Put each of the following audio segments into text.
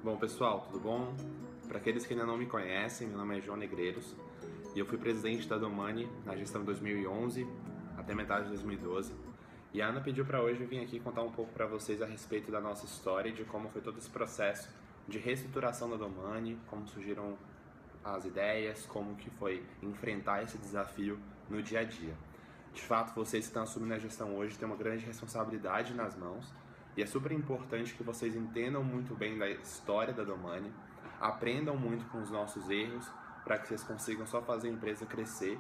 Bom, pessoal, tudo bom? Para aqueles que ainda não me conhecem, meu nome é João Negreiros e eu fui presidente da Domani na gestão de 2011 até metade de 2012. E a Ana pediu para hoje eu vir aqui contar um pouco para vocês a respeito da nossa história e de como foi todo esse processo de reestruturação da Domani, como surgiram as ideias, como que foi enfrentar esse desafio no dia a dia. De fato, vocês que estão assumindo a gestão hoje têm uma grande responsabilidade nas mãos e é super importante que vocês entendam muito bem da história da Domani, aprendam muito com os nossos erros para que vocês consigam só fazer a empresa crescer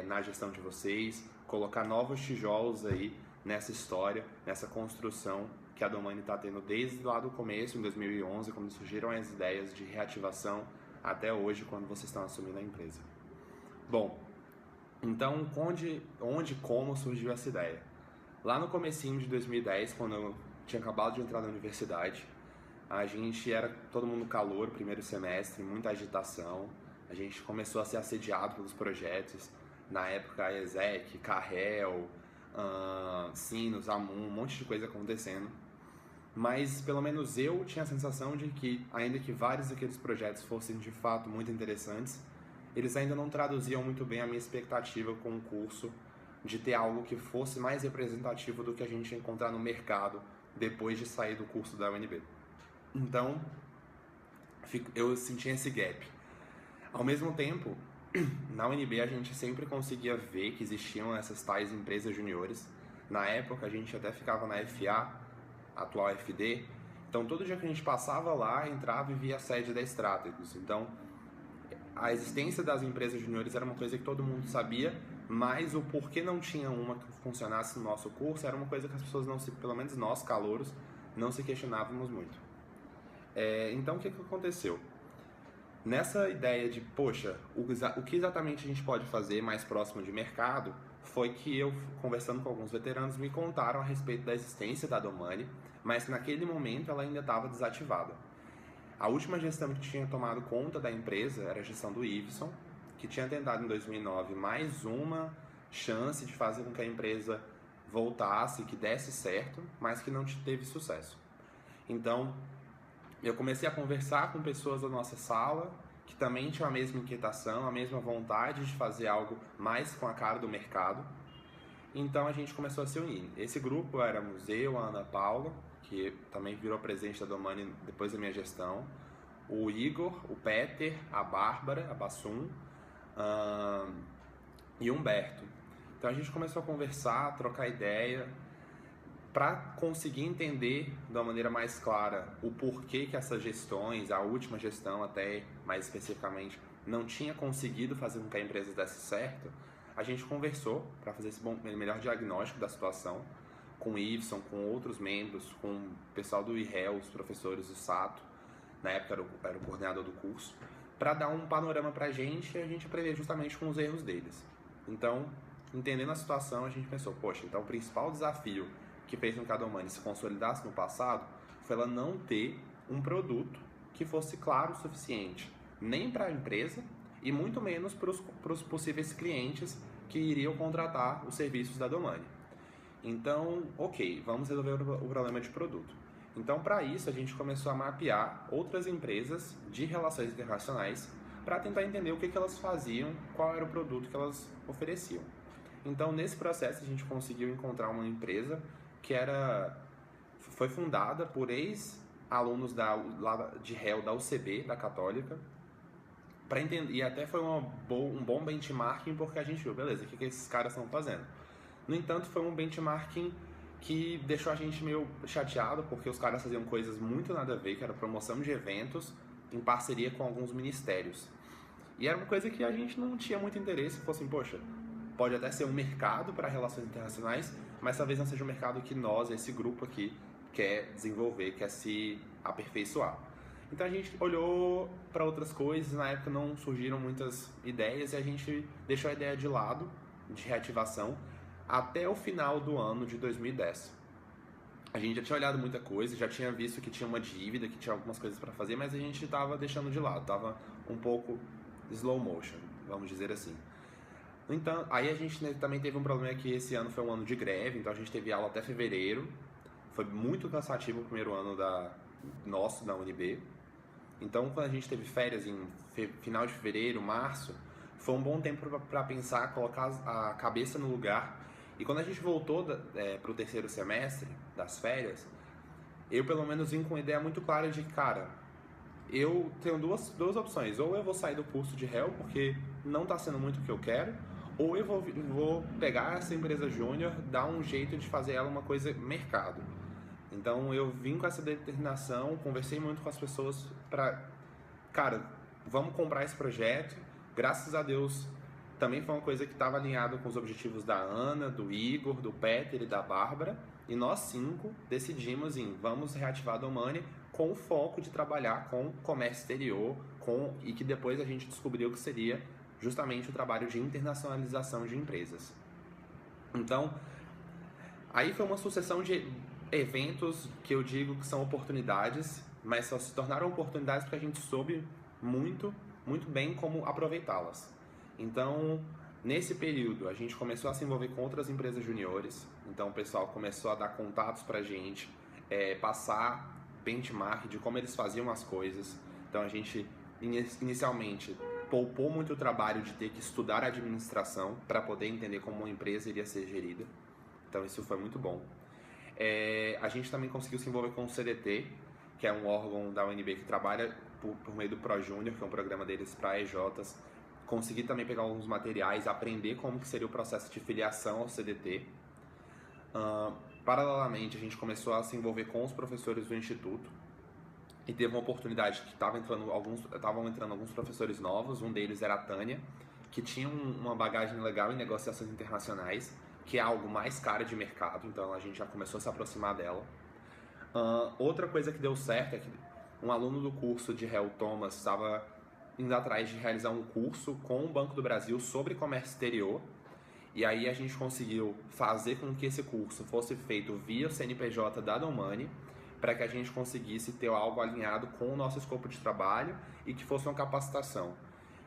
na gestão de vocês, colocar novos tijolos aí nessa história, nessa construção que a Domani está tendo desde lá do começo, em 2011, quando surgiram as ideias de reativação, até hoje, quando vocês estão assumindo a empresa. Bom, então como surgiu essa ideia? Lá no comecinho de 2010, quando eu tinha acabado de entrar na universidade, a gente era todo mundo calor, primeiro semestre, muita agitação. A gente começou a ser assediado pelos projetos. Na época, a ESEC, Carrel, Sinus, Amun, um monte de coisa acontecendo. Mas, pelo menos eu tinha a sensação de que, ainda que vários daqueles projetos fossem de fato muito interessantes, eles ainda não traduziam muito bem a minha expectativa com o curso de ter algo que fosse mais representativo do que a gente ia encontrar no mercado depois de sair do curso da UNB. Então, eu senti esse gap. Ao mesmo tempo, na UNB a gente sempre conseguia ver que existiam essas tais empresas juniores. Na época a gente até ficava na FA, atual FD, então todo dia que a gente passava lá, entrava e via a sede da Strategos. Então, a existência das empresas juniores era uma coisa que todo mundo sabia, mas o porquê não tinha uma que funcionasse no nosso curso era uma coisa que as pessoas não se, pelo menos nós, calouros, não se questionávamos muito. Então o que aconteceu? Nessa ideia de, poxa, o que exatamente a gente pode fazer mais próximo de mercado, foi que eu, conversando com alguns veteranos, me contaram a respeito da existência da Domani, mas naquele momento ela ainda estava desativada. A última gestão que tinha tomado conta da empresa era a gestão do Iveson, que tinha tentado em 2009 mais uma chance de fazer com que a empresa voltasse, que desse certo, mas que não teve sucesso. Então, eu comecei a conversar com pessoas da nossa sala, que também tinham a mesma inquietação, a mesma vontade de fazer algo mais com a cara do mercado. Então a gente começou a se unir. Esse grupo éramos eu, a Ana Paula, que também virou presidente da Domani depois da minha gestão, o Igor, o Peter, a Bárbara, a Bassum, e o Humberto. Então a gente começou a conversar, a trocar ideia, para conseguir entender de uma maneira mais clara o porquê que essas gestões, a última gestão até mais especificamente, não tinha conseguido fazer com que a empresa desse certo. A gente conversou para fazer esse melhor diagnóstico da situação com o Iveson, com outros membros, com o pessoal do IREL, os professores do Sato, na época era o coordenador do curso, para dar um panorama para a gente e a gente aprender justamente com os erros deles. Então, entendendo a situação, a gente pensou, poxa, então o principal desafio que fez com que a Domani se consolidasse no passado foi ela não ter um produto que fosse claro o suficiente, nem para a empresa e muito menos para os possíveis clientes que iriam contratar os serviços da Domani. Então, ok, vamos resolver o problema de produto. Então, para isso, a gente começou a mapear outras empresas de relações internacionais para tentar entender o que elas faziam, qual era o produto que elas ofereciam. Então, nesse processo, a gente conseguiu encontrar uma empresa que foi fundada por ex-alunos de réu da UCB, da Católica, para entender, e até foi um bom benchmarking, porque a gente viu, beleza, o que esses caras estão fazendo. No entanto, foi um benchmarking que deixou a gente meio chateado, porque os caras faziam coisas muito nada a ver, que era promoção de eventos em parceria com alguns ministérios. E era uma coisa que a gente não tinha muito interesse, fosse assim, poxa, pode até ser um mercado para relações internacionais, mas talvez não seja um mercado que nós, esse grupo aqui, quer desenvolver, quer se aperfeiçoar. Então a gente olhou para outras coisas, na época não surgiram muitas ideias e a gente deixou a ideia de lado, de reativação, até o final do ano de 2010. A gente já tinha olhado muita coisa, já tinha visto que tinha uma dívida, que tinha algumas coisas para fazer, mas a gente estava deixando de lado, estava um pouco slow motion, vamos dizer assim. Então, aí a gente também teve um problema que esse ano foi um ano de greve, então a gente teve aula até fevereiro. Foi muito cansativo o primeiro ano nosso da UNB. Então, quando a gente teve férias em final de fevereiro, março, foi um bom tempo para pensar, colocar a cabeça no lugar. E quando a gente voltou para o terceiro semestre das férias, eu pelo menos vim com uma ideia muito clara de que, cara, eu tenho duas opções. Ou eu vou sair do curso de réu, porque não está sendo muito o que eu quero, ou eu vou pegar essa empresa júnior, dar um jeito de fazer ela uma coisa mercado. Então eu vim com essa determinação, conversei muito com as pessoas para, cara, vamos comprar esse projeto. Graças a Deus, também foi uma coisa que estava alinhada com os objetivos da Ana, do Igor, do Peter e da Bárbara. E nós 5 decidimos vamos reativar a Domani com o foco de trabalhar com comércio exterior, e que depois a gente descobriu que seria justamente o trabalho de internacionalização de empresas. Então, aí foi uma sucessão de eventos que eu digo que são oportunidades, mas só se tornaram oportunidades porque a gente soube muito bem como aproveitá-las. Então, nesse período, a gente começou a se envolver com outras empresas juniores. Então, o pessoal começou a dar contatos pra gente, passar benchmark de como eles faziam as coisas. Então, a gente, inicialmente, poupou muito o trabalho de ter que estudar administração para poder entender como uma empresa iria ser gerida. Então, isso foi muito bom. A gente também conseguiu se envolver com o CDT, que é um órgão da UNB que trabalha por meio do ProJúnior, que é um programa deles para EJs. Consegui também pegar alguns materiais, aprender como que seria o processo de filiação ao CDT. Paralelamente, a gente começou a se envolver com os professores do Instituto e teve uma oportunidade que estavam entrando alguns professores novos. Um deles era a Tânia, que tinha uma bagagem legal em negociações internacionais, que é algo mais caro de mercado, então a gente já começou a se aproximar dela. Outra coisa que deu certo é que um aluno do curso de réu Thomas estava indo atrás de realizar um curso com o Banco do Brasil sobre comércio exterior, e aí a gente conseguiu fazer com que esse curso fosse feito via o CNPJ da Domani, para que a gente conseguisse ter algo alinhado com o nosso escopo de trabalho e que fosse uma capacitação.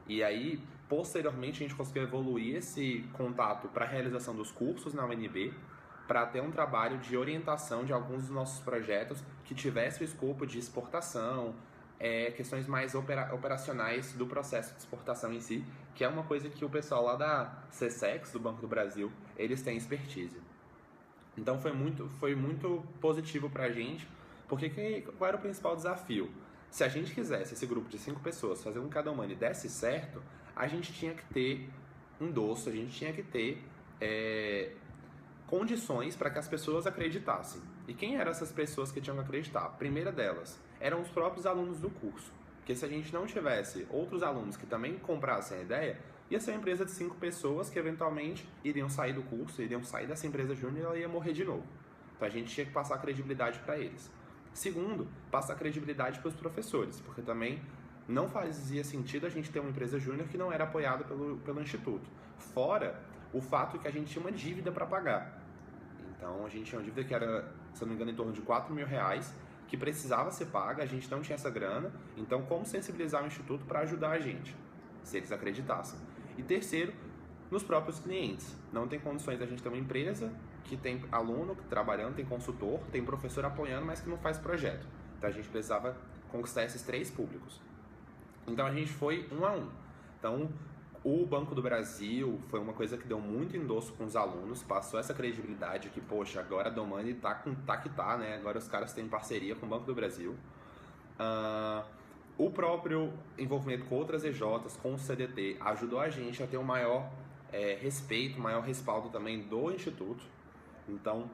E aí, posteriormente, a gente conseguiu evoluir esse contato para a realização dos cursos na UNB, para ter um trabalho de orientação de alguns dos nossos projetos que tivesse o escopo de exportação, questões mais operacionais do processo de exportação em si, que é uma coisa que o pessoal lá da CSEX, do Banco do Brasil, eles têm expertise. Então foi muito positivo para a gente, porque qual era o principal desafio? Se a gente quisesse, esse grupo de 5 pessoas, fazer com que a Domani desse certo, a gente tinha que ter endosso, a gente tinha que ter condições para que as pessoas acreditassem. E quem eram essas pessoas que tinham que acreditar? A primeira delas eram os próprios alunos do curso. Porque se a gente não tivesse outros alunos que também comprassem a ideia, ia ser uma empresa de 5 pessoas que eventualmente iriam sair do curso, iriam sair dessa empresa júnior e ela ia morrer de novo. Então a gente tinha que passar credibilidade para eles. Segundo, passar credibilidade para os professores, porque também não fazia sentido a gente ter uma empresa júnior que não era apoiada pelo Instituto. Fora o fato que a gente tinha uma dívida para pagar. Então a gente tinha uma dívida que era, se eu não me engano, em torno de R$4.000, que precisava ser paga, a gente não tinha essa grana. Então como sensibilizar o Instituto para ajudar a gente, se eles acreditassem. E terceiro, nos próprios clientes. Não tem condições a gente ter uma empresa que tem aluno trabalhando, tem consultor, tem professor apoiando, mas que não faz projeto. Então a gente precisava conquistar esses 3 públicos. Então a gente foi 1 a 1. Então o Banco do Brasil foi uma coisa que deu muito endosso com os alunos, passou essa credibilidade que, poxa, agora a Domani tá que tá, né? Agora os caras têm parceria com o Banco do Brasil. O próprio envolvimento com outras EJs, com o CDT, ajudou a gente a ter um maior respeito, um maior respaldo também do Instituto. Então,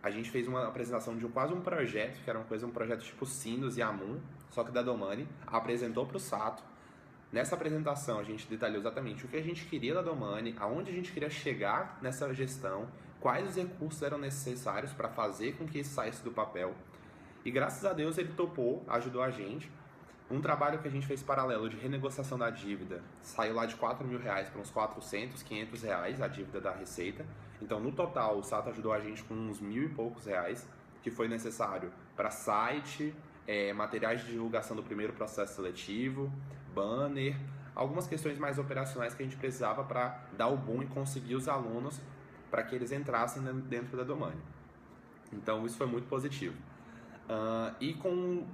a gente fez uma apresentação de quase um projeto, que era um projeto tipo Sinus e Amun, só que da Domani, apresentou para o Sato. Nessa apresentação, a gente detalhou exatamente o que a gente queria da Domani, aonde a gente queria chegar nessa gestão, quais os recursos eram necessários para fazer com que isso saísse do papel. E graças a Deus ele topou, ajudou a gente. Um trabalho que a gente fez paralelo de renegociação da dívida, saiu lá de R$4.000 para uns 400, R$500 a dívida da Receita. Então, no total, o Sato ajudou a gente com uns R$1.000 e poucos, que foi necessário para site, materiais de divulgação do primeiro processo seletivo, banner, algumas questões mais operacionais que a gente precisava para dar o boom e conseguir os alunos para que eles entrassem dentro da Domani. Então, isso foi muito positivo. E com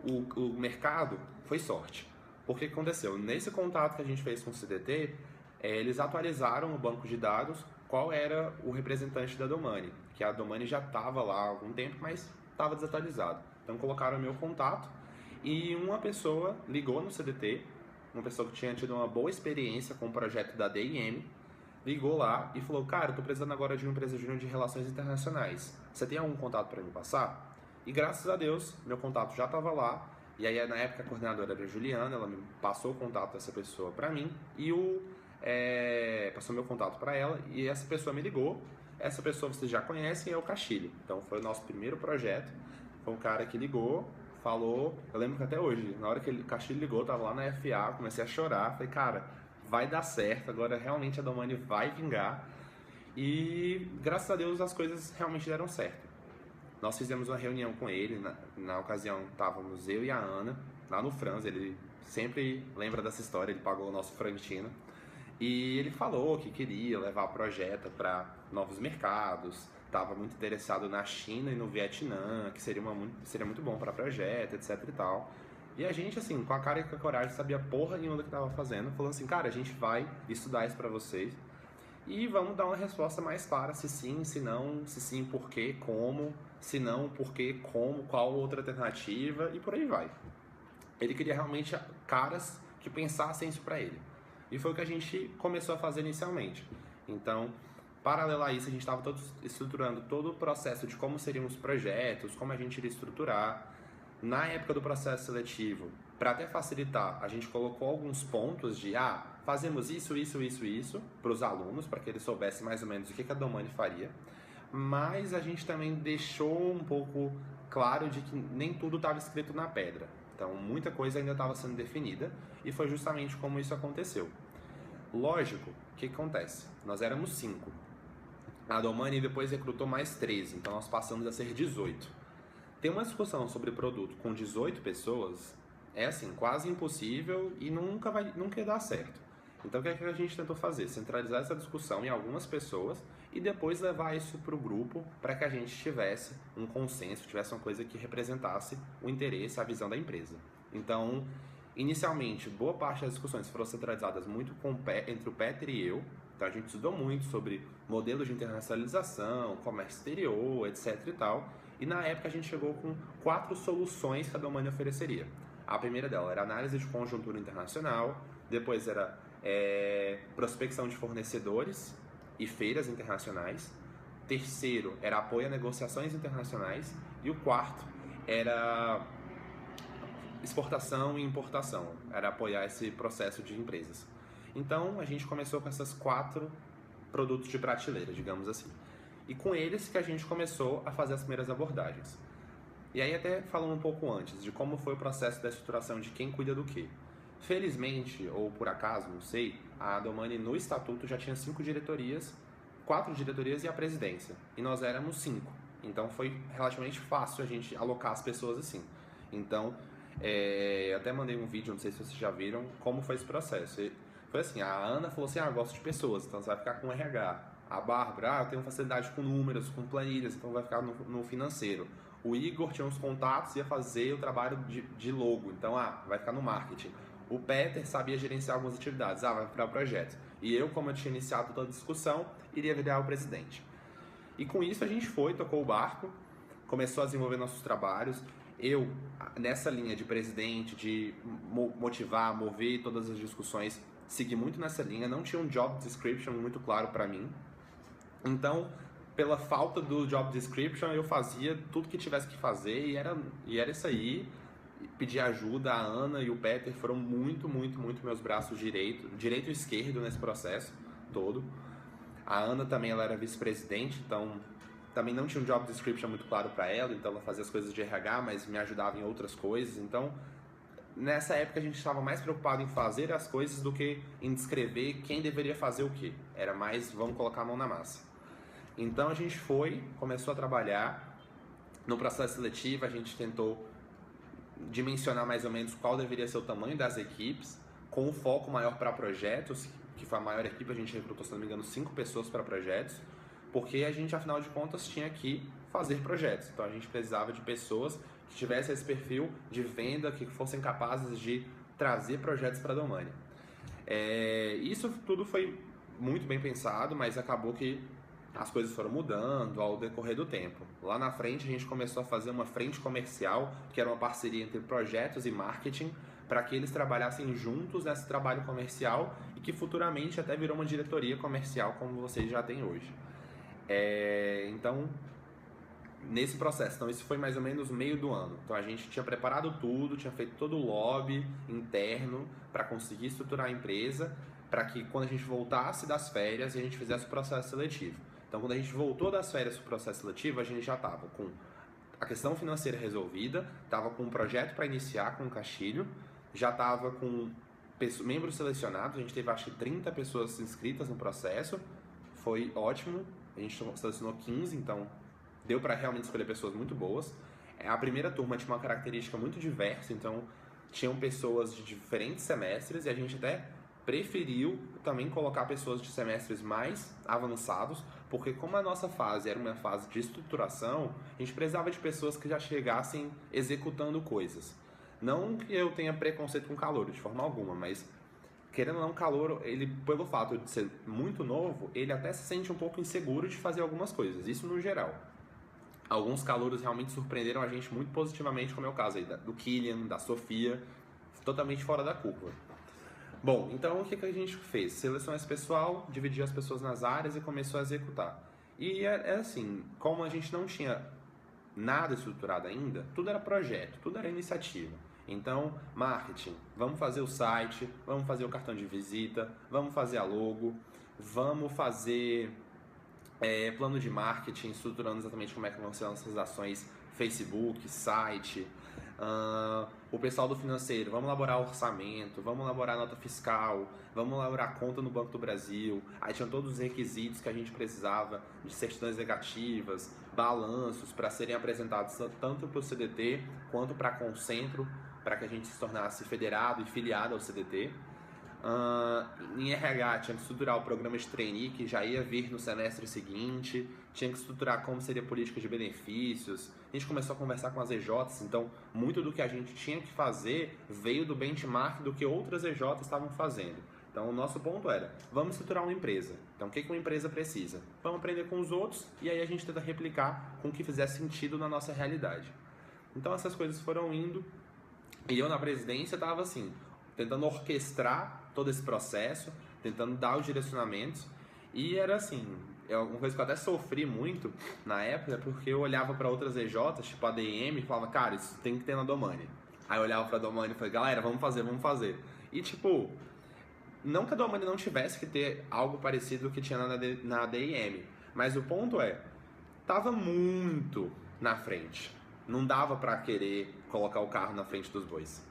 o mercado foi sorte. Porque o que aconteceu? Nesse contato que a gente fez com o CDT, eles atualizaram no banco de dados qual era o representante da Domani, que a Domani já estava lá há algum tempo, mas estava desatualizado. Então colocaram o meu contato e uma pessoa ligou no CDT, uma pessoa que tinha tido uma boa experiência com o projeto da DIM, ligou lá e falou: cara, eu tô precisando agora de uma empresa júnior de relações internacionais. Você tem algum contato para me passar? E graças a Deus, meu contato já estava lá. E aí, na época, a coordenadora era a Juliana, ela me passou o contato dessa pessoa para mim e passou meu contato para ela. E essa pessoa me ligou. Essa pessoa vocês já conhecem, é o Castilho. Então, foi o nosso primeiro projeto. Foi um cara que ligou, falou. Eu lembro que até hoje, na hora que o Castilho ligou, eu tava lá na FA, comecei a chorar. Falei, cara, vai dar certo, agora realmente a Domani vai vingar. E graças a Deus as coisas realmente deram certo. Nós fizemos uma reunião com ele, na ocasião estávamos eu e a Ana, lá no Franz, ele sempre lembra dessa história, ele pagou o nosso frangentino. E ele falou que queria levar o projeto para novos mercados, estava muito interessado na China e no Vietnã, que seria muito bom para projeto, etc e tal. E a gente, assim, com a cara e com a coragem, sabia porra nenhuma do que estava fazendo, falando assim, cara, a gente vai estudar isso para vocês e vamos dar uma resposta mais clara, se sim, se não, se sim, por quê, como, se não, por quê, como, qual outra alternativa e por aí vai. Ele queria realmente caras que pensassem isso para ele. E foi o que a gente começou a fazer inicialmente. Então, paralelo a isso, a gente estava estruturando todo o processo de como seriam os projetos, como a gente iria estruturar. Na época do processo seletivo, para até facilitar, a gente colocou alguns pontos de fazemos isso para os alunos, para que eles soubessem mais ou menos o que a Domani faria. Mas a gente também deixou um pouco claro de que nem tudo estava escrito na pedra. Então, muita coisa ainda estava sendo definida e foi justamente como isso aconteceu. Lógico, o que acontece? Nós éramos 5. A Domani depois recrutou mais 13, então nós passamos a ser 18. Ter uma discussão sobre produto com 18 pessoas é assim, quase impossível e nunca ia dar certo. Então o que é que a gente tentou fazer? Centralizar essa discussão em algumas pessoas e depois levar isso para o grupo para que a gente tivesse um consenso, tivesse uma coisa que representasse o interesse, a visão da empresa. Então, inicialmente, boa parte das discussões foram centralizadas muito entre o Peter e eu. Então a gente estudou muito sobre modelos de internacionalização, comércio exterior, etc e tal. E na época a gente chegou com 4 soluções que a Domani ofereceria. A primeira dela era análise de conjuntura internacional, depois era prospecção de fornecedores e feiras internacionais. Terceiro era apoio a negociações internacionais. E o quarto era exportação e importação, era apoiar esse processo de empresas. Então a gente começou com essas 4 produtos de prateleira, digamos assim. E com eles que a gente começou a fazer as primeiras abordagens. E aí até falando um pouco antes de como foi o processo da estruturação de quem cuida do quê. Felizmente, ou por acaso, não sei, a Domani no estatuto já tinha 5 diretorias, 4 diretorias e a presidência. E nós éramos 5. Então foi relativamente fácil a gente alocar as pessoas assim. Então, eu até mandei um vídeo, não sei se vocês já viram, como foi esse processo. E foi assim, a Ana falou assim, eu gosto de pessoas, então você vai ficar com RH. A Bárbara, eu tenho facilidade com números, com planilhas, então vai ficar no financeiro. O Igor tinha uns contatos e ia fazer o trabalho de logo, então vai ficar no marketing. O Peter sabia gerenciar algumas atividades, vai virar o projeto. E eu, como eu tinha iniciado toda a discussão, iria virar o presidente. E com isso a gente tocou o barco, começou a desenvolver nossos trabalhos. Eu, nessa linha de presidente, de motivar, mover todas as discussões, segui muito nessa linha, não tinha um job description muito claro para mim. Então, pela falta do job description, eu fazia tudo que tivesse que fazer e era isso aí. Pedi ajuda, a Ana e o Peter foram muito meus braços direito e esquerdo nesse processo todo. A Ana também, ela era vice-presidente, então também não tinha um job description muito claro para ela, então ela fazia as coisas de RH, mas me ajudava em outras coisas. Então, nessa época a gente estava mais preocupado em fazer as coisas do que em descrever quem deveria fazer o quê. Era mais, vamos colocar a mão na massa. Então a gente começou a trabalhar. No processo seletivo a gente tentou dimensionar mais ou menos qual deveria ser o tamanho das equipes, com um foco maior para projetos, que foi a maior equipe, a gente recrutou, se não me engano, 5 pessoas para projetos, porque a gente, afinal de contas, tinha que fazer projetos. Então a gente precisava de pessoas que tivessem esse perfil de venda, que fossem capazes de trazer projetos para a Domani. Isso tudo foi muito bem pensado, mas acabou que as coisas foram mudando ao decorrer do tempo. Lá na frente a gente começou a fazer uma frente comercial, que era uma parceria entre projetos e marketing, para que eles trabalhassem juntos nesse trabalho comercial e que futuramente até virou uma diretoria comercial como vocês já têm hoje. Então, nesse processo, então isso foi mais ou menos meio do ano. Então a gente tinha preparado tudo, tinha feito todo o lobby interno para conseguir estruturar a empresa, para que quando a gente voltasse das férias a gente fizesse o processo seletivo. Então quando a gente voltou das férias para o processo seletivo, a gente já estava com a questão financeira resolvida, estava com um projeto para iniciar com o Castilho, já estava com membros selecionados, a gente teve acho que 30 pessoas inscritas no processo, foi ótimo, a gente selecionou 15, então deu para realmente escolher pessoas muito boas. A primeira turma tinha uma característica muito diversa, então tinham pessoas de diferentes semestres e a gente até preferiu também colocar pessoas de semestres mais avançados, porque como a nossa fase era uma fase de estruturação, a gente precisava de pessoas que já chegassem executando coisas. Não que eu tenha preconceito com calouro, de forma alguma, mas querendo ou não, calouro, ele, pelo fato de ser muito novo, ele até se sente um pouco inseguro de fazer algumas coisas, isso no geral. Alguns calouros realmente surpreenderam a gente muito positivamente, como é o caso aí do Killian, da Sofia, totalmente fora da curva. Bom, então o que a gente fez? Selecionou esse pessoal, dividiu as pessoas nas áreas e começou a executar. E assim, como a gente não tinha nada estruturado ainda, tudo era projeto, tudo era iniciativa. Então, marketing, vamos fazer o site, vamos fazer o cartão de visita, vamos fazer a logo, vamos fazer plano de marketing, estruturando exatamente como é que vão ser as ações, Facebook, site. O pessoal do financeiro, vamos elaborar orçamento, vamos elaborar nota fiscal, vamos elaborar conta no Banco do Brasil. Aí tinham todos os requisitos que a gente precisava de certidões negativas, balanços para serem apresentados tanto para o CDT quanto para a Concentro, para que a gente se tornasse federado e filiado ao CDT. Em RH tinha que estruturar o programa de trainee que já ia vir no semestre seguinte, tinha que estruturar como seria a política de benefícios. A gente começou a conversar com as EJs, então muito do que a gente tinha que fazer veio do benchmark do que outras EJs estavam fazendo. Então o nosso ponto era, vamos estruturar uma empresa. Então o que uma empresa precisa? Vamos aprender com os outros e aí a gente tenta replicar com o que fizer sentido na nossa realidade. Então essas coisas foram indo e eu na presidência estava assim, tentando orquestrar todo esse processo, tentando dar os direcionamentos. E era assim, uma coisa que eu até sofri muito na época, porque eu olhava para outras EJs, tipo a DIM, e falava, cara, isso tem que ter na Domani. Aí eu olhava pra Domani e falei, galera, vamos fazer. E tipo, não que a Domani não tivesse que ter algo parecido que tinha na DIM, mas o ponto é, tava muito na frente. Não dava pra querer colocar o carro na frente dos bois.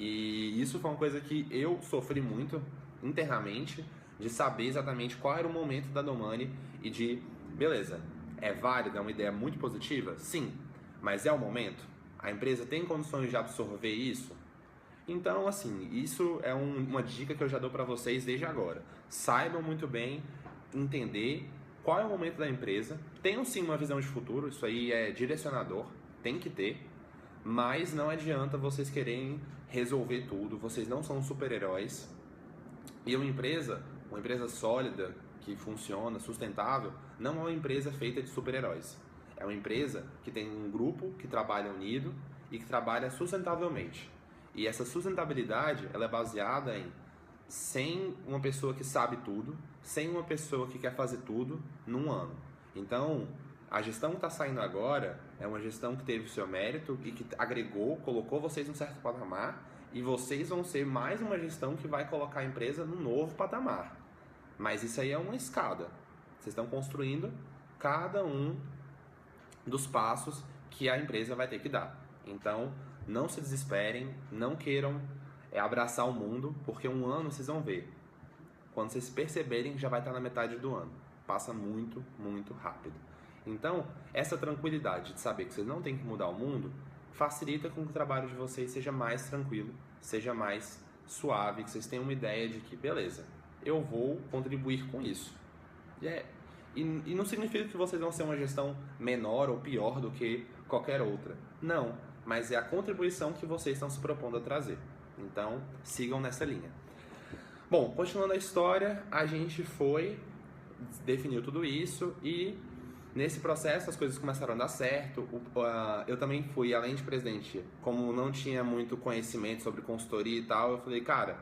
E isso foi uma coisa que eu sofri muito internamente, de saber exatamente qual era o momento da Domani e de, beleza, é válido, é uma ideia muito positiva? Sim, mas é o momento? A empresa tem condições de absorver isso? Então, assim, isso é uma dica que eu já dou para vocês desde agora. Saibam muito bem entender qual é o momento da empresa, tenham sim uma visão de futuro, isso aí é direcionador, tem que ter, mas não adianta vocês quererem resolver tudo, vocês não são super-heróis. E uma empresa sólida, que funciona, sustentável, não é uma empresa feita de super-heróis. É uma empresa que tem um grupo que trabalha unido e que trabalha sustentavelmente. E essa sustentabilidade, ela é baseada em sem uma pessoa que sabe tudo, sem uma pessoa que quer fazer tudo num ano. Então, a gestão que está saindo agora é uma gestão que teve o seu mérito e que agregou, colocou vocês num certo patamar, e vocês vão ser mais uma gestão que vai colocar a empresa num novo patamar. Mas isso aí é uma escada. Vocês estão construindo cada um dos passos que a empresa vai ter que dar. Então, não se desesperem, não queiram abraçar o mundo, porque um ano vocês vão ver. Quando vocês perceberem, já vai estar na metade do ano. Passa muito, muito rápido. Então, essa tranquilidade de saber que vocês não têm que mudar o mundo, facilita com que o trabalho de vocês seja mais tranquilo, seja mais suave, que vocês tenham uma ideia de que, beleza, eu vou contribuir com isso. E não significa que vocês vão ser uma gestão menor ou pior do que qualquer outra. Não, mas é a contribuição que vocês estão se propondo a trazer. Então, sigam nessa linha. Bom, continuando a história, a gente definiu tudo isso e nesse processo as coisas começaram a dar certo. Eu também fui, além de presidente, como não tinha muito conhecimento sobre consultoria e tal, eu falei, cara,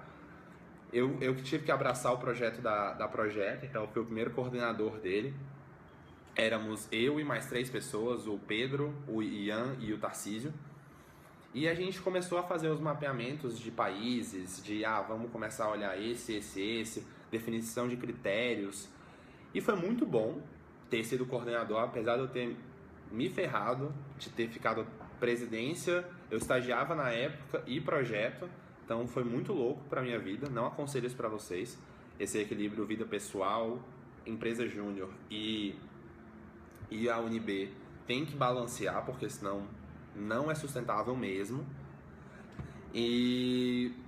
eu que tive que abraçar o projeto da Projeto, então eu fui o primeiro coordenador dele. Éramos eu e mais 3 pessoas, o Pedro, o Ian e o Tarcísio. E a gente começou a fazer os mapeamentos de países, vamos começar a olhar esse, definição de critérios. E foi muito bom ter sido coordenador, apesar de eu ter me ferrado, de ter ficado presidência, eu estagiava na época e projeto, então foi muito louco pra minha vida, não aconselho isso pra vocês. Esse equilíbrio vida pessoal, empresa júnior e a UNB tem que balancear, porque senão não é sustentável mesmo.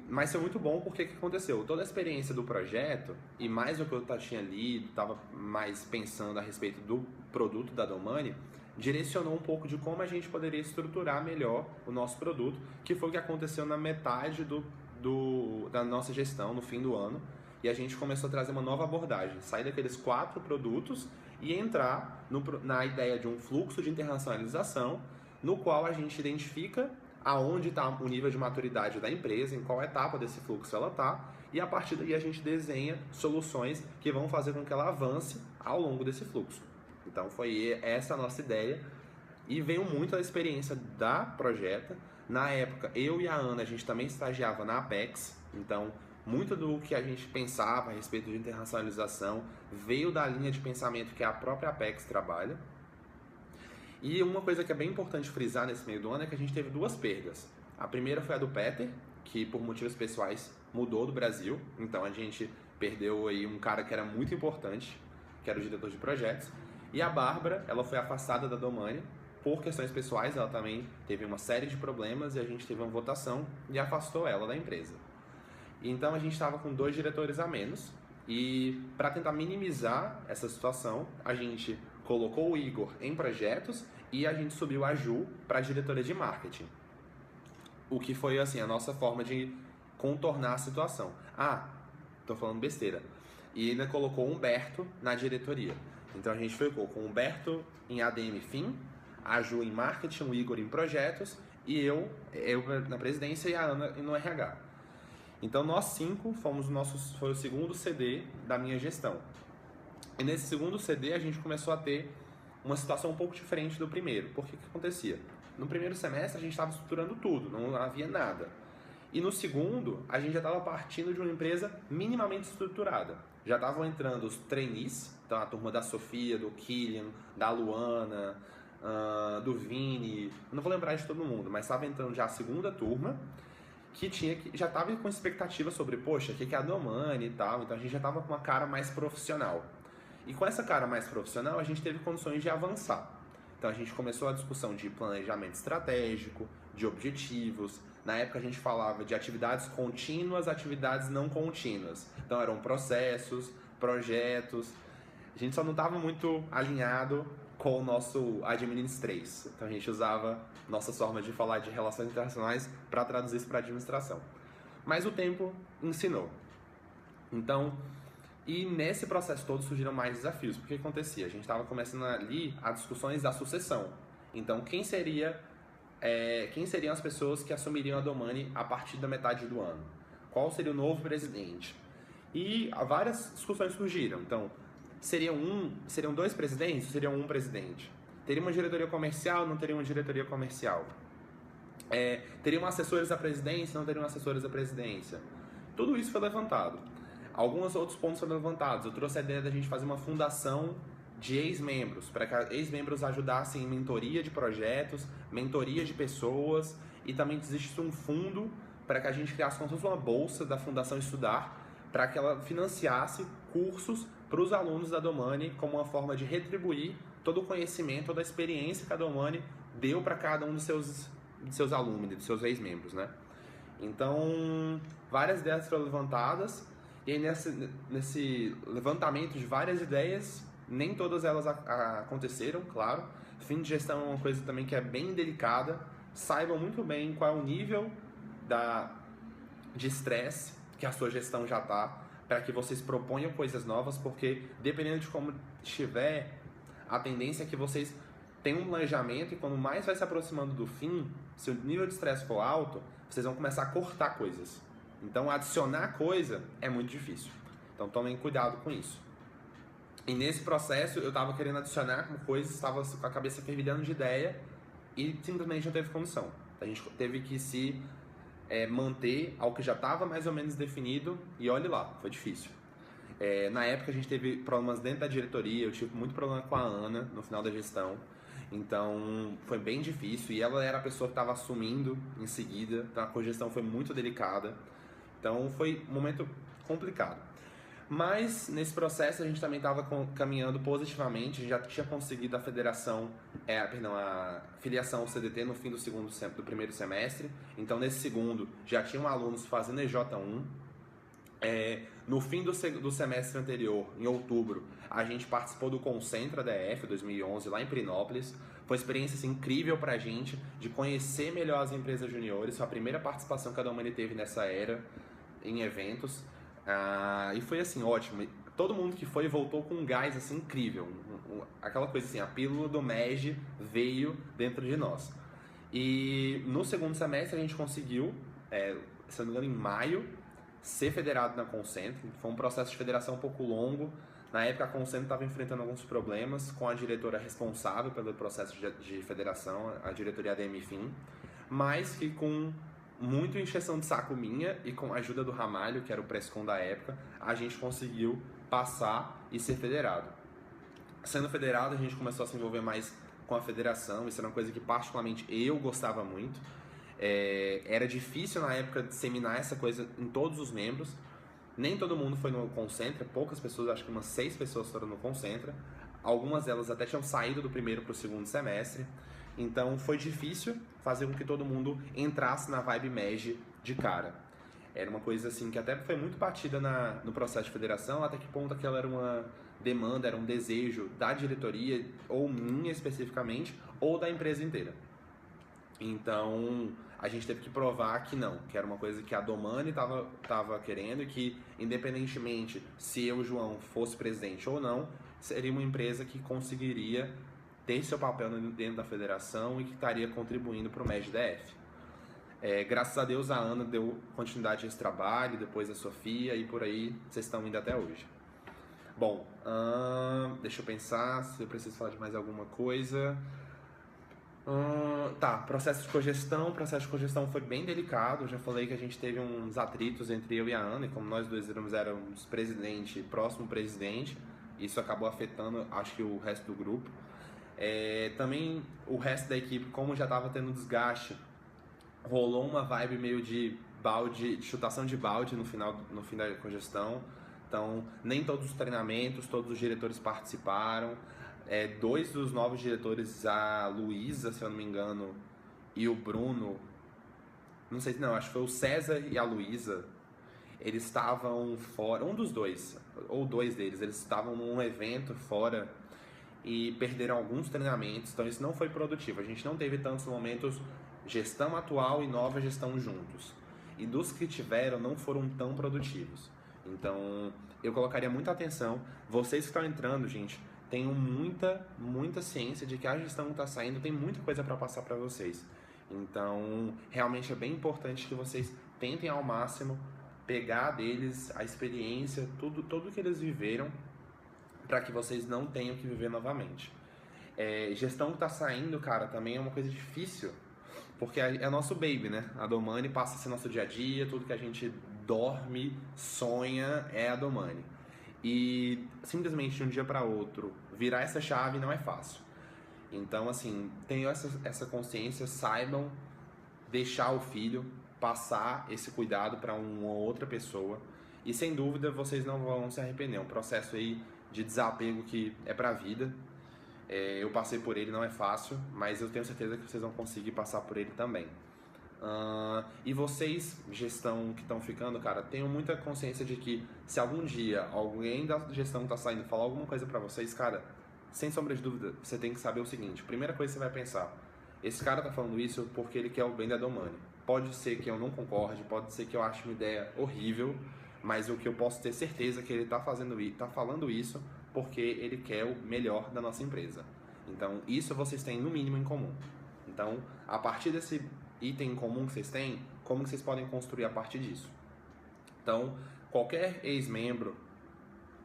Mas foi muito bom porque o que aconteceu? Toda a experiência do projeto, e mais do que eu tinha lido, estava mais pensando a respeito do produto da Domani, direcionou um pouco de como a gente poderia estruturar melhor o nosso produto, que foi o que aconteceu na metade da nossa gestão, no fim do ano, e a gente começou a trazer uma nova abordagem, sair daqueles 4 produtos e entrar na ideia de um fluxo de internacionalização, no qual a gente identifica aonde está o nível de maturidade da empresa, em qual etapa desse fluxo ela está, e a partir daí a gente desenha soluções que vão fazer com que ela avance ao longo desse fluxo. Então foi essa a nossa ideia, e veio muito a experiência da Projeta. Na época, eu e a Ana, a gente também estagiava na Apex, então muito do que a gente pensava a respeito de internacionalização veio da linha de pensamento que a própria Apex trabalha. E uma coisa que é bem importante frisar nesse meio do ano é que a gente teve 2 perdas. A primeira foi a do Peter, que por motivos pessoais mudou do Brasil, então a gente perdeu aí um cara que era muito importante, que era o diretor de projetos. E a Bárbara, ela foi afastada da Domani por questões pessoais, ela também teve uma série de problemas e a gente teve uma votação e afastou ela da empresa. Então a gente estava com 2 diretores a menos e para tentar minimizar essa situação, a gente colocou o Igor em projetos e a gente subiu a Ju para a diretoria de marketing. O que foi assim a nossa forma de contornar a situação. Tô falando besteira. E ainda colocou o Humberto na diretoria. Então a gente ficou com o Humberto em ADM Fim, a Ju em marketing, o Igor em projetos e eu na presidência e a Ana no RH. Então nós 5 foi o segundo CD da minha gestão. E nesse segundo CD a gente começou a ter uma situação um pouco diferente do primeiro. Porque o que acontecia? No primeiro semestre a gente estava estruturando tudo, não havia nada. E no segundo a gente já estava partindo de uma empresa minimamente estruturada. Já estavam entrando os trainees, então a turma da Sofia, do Killian, da Luana, do Vini, não vou lembrar de todo mundo, mas estava entrando já a segunda turma, que já estava com expectativa sobre, poxa, o que é a Domani e tal, então a gente já estava com uma cara mais profissional. E com essa cara mais profissional, a gente teve condições de avançar. Então a gente começou a discussão de planejamento estratégico, de objetivos. Na época a gente falava de atividades contínuas, atividades não contínuas. Então eram processos, projetos. A gente só não estava muito alinhado com o nosso Administrace. Então a gente usava nossa forma de falar de relações internacionais para traduzir isso para administração. Mas o tempo ensinou. Então, e nesse processo todo surgiram mais desafios. Porque o que acontecia? A gente estava começando ali as discussões da sucessão. Então, quem seriam as pessoas que assumiriam a Domani a partir da metade do ano? Qual seria o novo presidente? E várias discussões surgiram. Então, seriam 2 presidentes ou seriam um presidente? Teria uma diretoria comercial ou não teria uma diretoria comercial? Teriam assessores da presidência ou não teriam assessores da presidência? Tudo isso foi levantado. Alguns outros pontos foram levantados. Eu trouxe a ideia da gente fazer uma fundação de ex-membros, para que ex-membros ajudassem em mentoria de projetos, mentoria de pessoas, e também existisse um fundo para que a gente criasse como se fosse uma bolsa da Fundação Estudar, para que ela financiasse cursos para os alunos da Domani como uma forma de retribuir todo o conhecimento, toda a experiência que a Domani deu para cada um de seus alunos, de seus ex-membros, né? Então, várias ideias foram levantadas, e aí nesse levantamento de várias ideias, nem todas elas aconteceram, claro. Fim de gestão é uma coisa também que é bem delicada, saibam muito bem qual é o nível de estresse que a sua gestão já está, para que vocês proponham coisas novas, porque dependendo de como estiver, a tendência é que vocês tenham um planejamento e quando mais vai se aproximando do fim, se o nível de estresse for alto, vocês vão começar a cortar coisas. Então adicionar coisa é muito difícil. Então tomem cuidado com isso. E nesse processo eu estava querendo adicionar coisas, estava com a cabeça fervilhando de ideia e simplesmente não teve condição. A gente teve que se manter ao que já estava mais ou menos definido e olhe lá, foi difícil. Na época a gente teve problemas dentro da diretoria, eu tive muito problema com a Ana no final da gestão, então foi bem difícil e ela era a pessoa que estava assumindo em seguida, então a cogestão foi muito delicada, então foi um momento complicado. Mas nesse processo a gente também estava caminhando positivamente, a gente já tinha conseguido a federação, a filiação CDT no fim do primeiro semestre, então nesse segundo já tinham alunos fazendo EJ1. No fim do semestre anterior, em outubro, a gente participou do Concentra DF 2011 lá em Pirenópolis. Foi uma experiência assim, incrível pra gente de conhecer melhor as empresas juniores. Foi a primeira participação que a Domani teve nessa era em eventos. E foi assim, ótimo. Todo mundo que foi voltou com um gás assim, incrível. Aquela coisa assim, a pílula do MEG veio dentro de nós. E no segundo semestre a gente conseguiu, se não me engano, em maio, ser federado na Concentra. Foi um processo de federação um pouco longo. Na época a Concentra estava enfrentando alguns problemas com a diretora responsável pelo processo de federação, a diretoria da MFIM, mas que com muita encheção de saco minha e com a ajuda do Ramalho, que era o Prescom da época, a gente conseguiu passar e ser federado. Sendo federado, a gente começou a se envolver mais com a federação, isso era uma coisa que particularmente eu gostava muito. Era difícil na época disseminar essa coisa em todos os membros. Nem todo mundo foi no Concentra, poucas pessoas, acho que umas 6 pessoas foram no Concentra. Algumas delas até tinham saído do primeiro para o segundo semestre. Então foi difícil fazer com que todo mundo entrasse na vibe MEG de cara. Era uma coisa assim que até foi muito batida no processo de federação, até que ponto aquela era uma demanda, era um desejo da diretoria, ou minha especificamente, ou da empresa inteira. Então a gente teve que provar que não, que era uma coisa que a Domani estava querendo e que, independentemente se eu, João, fosse presidente ou não, seria uma empresa que conseguiria ter seu papel dentro da federação e que estaria contribuindo para o MEG-DF. Graças a Deus a Ana deu continuidade a esse trabalho, depois a Sofia e por aí vocês estão indo até hoje. Bom, deixa eu pensar se eu preciso falar de mais alguma coisa. Processo de cogestão. O processo de cogestão foi bem delicado. Eu já falei que a gente teve uns atritos entre eu e a Ana, e como nós dois éramos presidente e próximo presidente, isso acabou afetando, acho que o resto do grupo. Também o resto da equipe, como já estava tendo desgaste, rolou uma vibe meio de chutação de balde no fim da cogestão. Então, nem todos os treinamentos, todos os diretores participaram. 2 dos novos diretores, a Luísa, se eu não me engano, e o Bruno, não sei, não, acho que foi o César e a Luísa, eles estavam fora, um dos dois, ou 2 deles, eles estavam num evento fora e perderam alguns treinamentos, então isso não foi produtivo. A gente não teve tantos momentos gestão atual e nova gestão juntos. E dos que tiveram, não foram tão produtivos. Então, eu colocaria muita atenção. Vocês que estão entrando, gente, tenham muita ciência de que a gestão que está saindo tem muita coisa para passar para vocês. Então, realmente é bem importante que vocês tentem ao máximo pegar deles a experiência, tudo que eles viveram, para que vocês não tenham que viver novamente. Gestão que está saindo, cara, também é uma coisa difícil, porque é nosso baby, né? A Domani passa a ser nosso dia a dia, tudo que a gente dorme, sonha é a Domani. E simplesmente de um dia para outro virar essa chave não é fácil. Então, assim, tenham essa consciência, saibam deixar o filho, passar esse cuidado para uma outra pessoa. E sem dúvida vocês não vão se arrepender. É um processo aí de desapego que é para a vida. Eu passei por ele, não é fácil, mas eu tenho certeza que vocês vão conseguir passar por ele também. E vocês, gestão que estão ficando, cara, tenham muita consciência de que se algum dia alguém da gestão que tá saindo falar alguma coisa pra vocês, cara, sem sombra de dúvida, você tem que saber o seguinte. Primeira coisa que você vai pensar, esse cara tá falando isso porque ele quer o bem da Domani. Pode ser que eu não concorde, pode ser que eu ache uma ideia horrível, mas o que eu posso ter certeza é que ele tá falando isso porque ele quer o melhor da nossa empresa. Então, isso vocês têm no mínimo em comum. Então, a partir desse item em comum que vocês têm, como que vocês podem construir a partir disso? Então, qualquer ex-membro,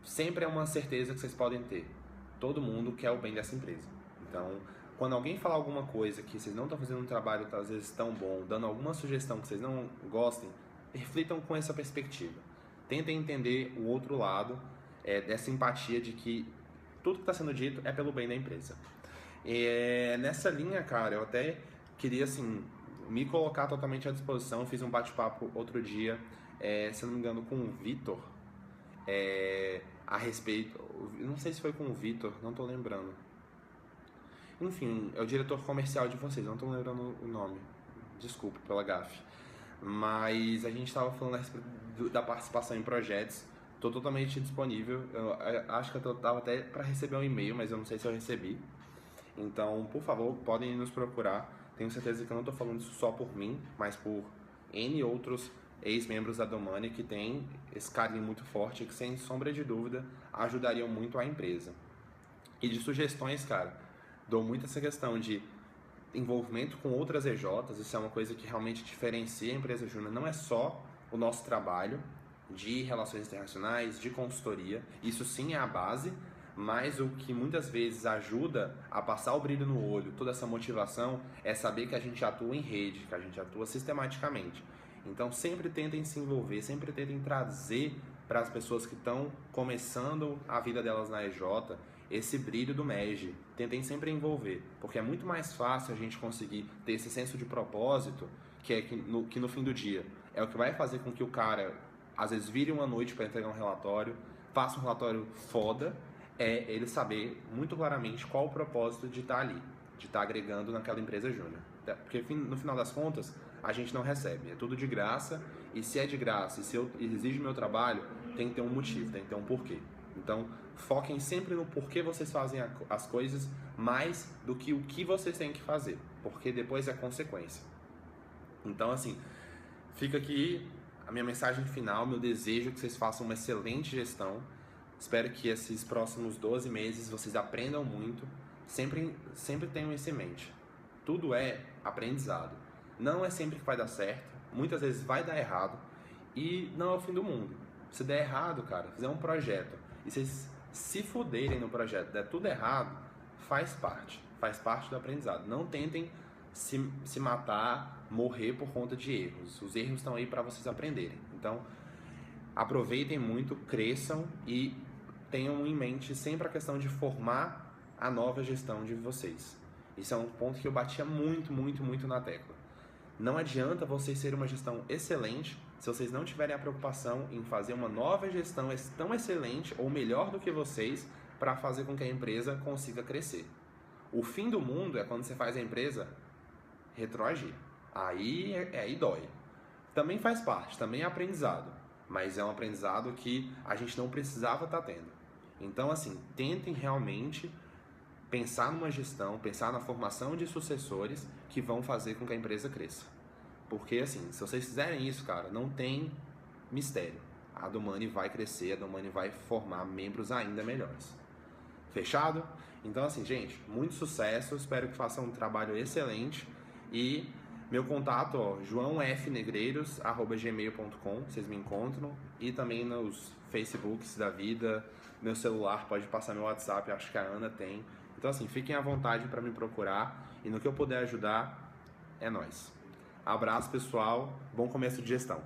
sempre é uma certeza que vocês podem ter. Todo mundo quer o bem dessa empresa. Então, quando alguém falar alguma coisa que vocês não estão fazendo um trabalho às vezes tão bom, dando alguma sugestão que vocês não gostem, reflitam com essa perspectiva. Tentem entender o outro lado dessa empatia de que tudo que está sendo dito é pelo bem da empresa. Nessa linha, cara, eu até queria, assim, me colocar totalmente à disposição. Eu fiz um bate-papo outro dia, se não me engano, com o Vitor, a respeito, não sei se foi com o Vitor, não tô lembrando. Enfim, é o diretor comercial de vocês, não tô lembrando o nome, desculpa pela gafe. Mas a gente estava falando a respeito da participação em projetos. Tô totalmente disponível. Eu acho que eu tava até para receber um e-mail, mas eu não sei se eu recebi. Então, por favor, podem nos procurar. Tenho certeza que eu não tô falando isso só por mim, mas por N outros ex-membros da Domani que têm esse carinho muito forte e que, sem sombra de dúvida, ajudariam muito a empresa. E de sugestões, cara, dou muito essa questão de envolvimento com outras EJs. Isso é uma coisa que realmente diferencia a empresa júnior. Não é só o nosso trabalho de relações internacionais, de consultoria. Isso sim é a base, mas o que muitas vezes ajuda a passar o brilho no olho, toda essa motivação, é saber que a gente atua em rede, que a gente atua sistematicamente. Então sempre tentem se envolver, sempre tentem trazer para as pessoas que estão começando a vida delas na EJ esse brilho do MEG. Tentem sempre envolver, porque é muito mais fácil a gente conseguir ter esse senso de propósito, que no fim do dia é o que vai fazer com que o cara às vezes vire uma noite para entregar um relatório, faça um relatório foda, ele saber muito claramente qual o propósito de estar ali, de estar agregando naquela empresa júnior. Porque no final das contas, a gente não recebe, é tudo de graça, e se é de graça, e se eu exijo meu trabalho, tem que ter um motivo, tem que ter um porquê. Então, foquem sempre no porquê vocês fazem as coisas, mais do que o que vocês têm que fazer, porque depois é consequência. Então, assim, fica aqui a minha mensagem final, meu desejo é que vocês façam uma excelente gestão. Espero que esses próximos 12 meses vocês aprendam muito. Sempre tenham isso em mente. Tudo é aprendizado. Não é sempre que vai dar certo. Muitas vezes vai dar errado. E não é o fim do mundo. Se der errado, cara, fizer um projeto e vocês se fuderem no projeto, der tudo errado, faz parte do aprendizado. Não tentem se matar, morrer por conta de erros. Os erros estão aí para vocês aprenderem. Então, aproveitem muito, cresçam e tenham em mente sempre a questão de formar a nova gestão de vocês. Isso é um ponto que eu batia muito na tecla. Não adianta vocês serem uma gestão excelente se vocês não tiverem a preocupação em fazer uma nova gestão tão excelente ou melhor do que vocês para fazer com que a empresa consiga crescer. O fim do mundo é quando você faz a empresa retroagir. Aí dói. Também faz parte, também é aprendizado, mas é um aprendizado que a gente não precisava estar tendo. Então, assim, tentem realmente pensar numa gestão, pensar na formação de sucessores que vão fazer com que a empresa cresça. Porque, assim, se vocês fizerem isso, cara, não tem mistério. A Domani vai crescer, a Domani vai formar membros ainda melhores. Fechado? Então, assim, gente, muito sucesso, espero que façam um trabalho excelente e meu contato, joaofnegreiros@gmail.com, vocês me encontram, e também nos Facebooks da vida, meu celular, pode passar meu WhatsApp, acho que a Ana tem. Então, assim, fiquem à vontade para me procurar e no que eu puder ajudar, é nóis. Abraço, pessoal, bom começo de gestão.